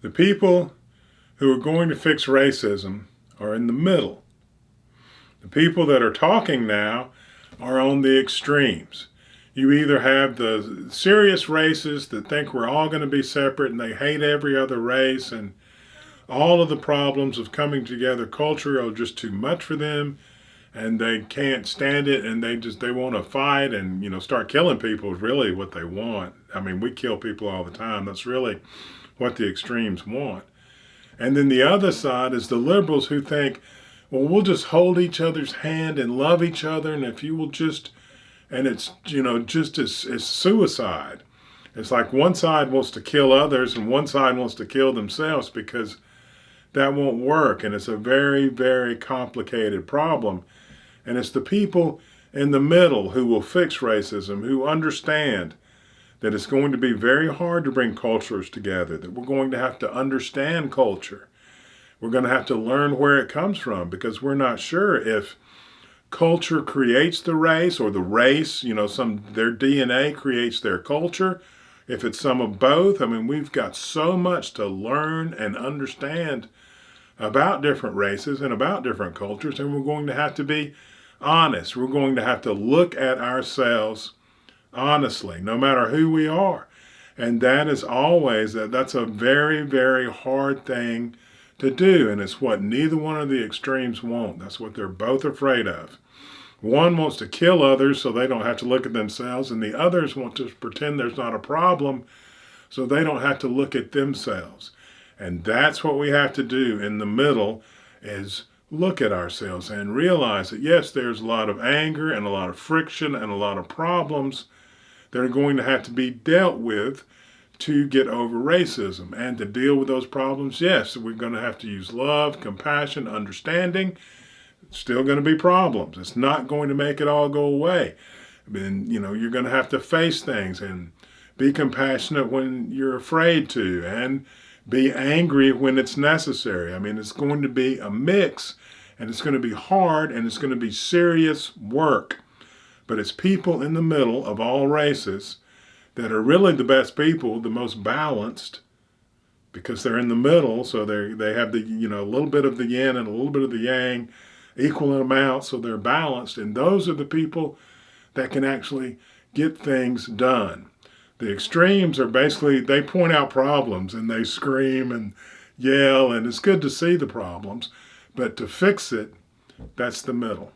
The people who are going to fix racism are in the middle. The people that are talking now are on the extremes. You either have the serious racists that think we're all going to be separate and they hate every other race, and all of the problems of coming together culture are just too much for them, and they can't stand it, and they want to fight and start killing people is really what they want. I mean, we kill people all the time. That's really what the extremes want. And then the other side is the liberals who think, well, we'll just hold each other's hand and love each other, and if you will just, and it's just as suicide. It's like one side wants to kill others and one side wants to kill themselves, because that won't work, and it's a very, very complicated problem. And it's the people in the middle who will fix racism, who understand that it's going to be very hard to bring cultures together, that we're going to have to understand culture. We're going to have to learn where it comes from, because we're not sure if culture creates the race, or the race, their DNA creates their culture, if it's some of both. I mean, we've got so much to learn and understand about different races and about different cultures, and we're going to have to be honest. We're going to have to look at ourselves honestly, no matter who we are. And that is always, that's a very, very hard thing to do. And it's what neither one of the extremes want. That's what they're both afraid of. One wants to kill others so they don't have to look at themselves, and the others want to pretend there's not a problem so they don't have to look at themselves. And that's what we have to do in the middle, is look at ourselves and realize that, yes, there's a lot of anger and a lot of friction and a lot of problems that are going to have to be dealt with to get over racism. And to deal with those problems, yes, we're going to have to use love, compassion, understanding. It's still going to be problems. It's not going to make it all go away. I mean, you're going to have to face things and be compassionate when you're afraid to, and be angry when it's necessary. I mean, it's going to be a mix, and it's going to be hard, and it's going to be serious work. But it's people in the middle of all races that are really the best people, the most balanced, because they're in the middle. So they have the a little bit of the yin and a little bit of the yang, equal amount, so they're balanced. And those are the people that can actually get things done. The extremes are basically, they point out problems and they scream and yell, and it's good to see the problems, but to fix it, that's the middle.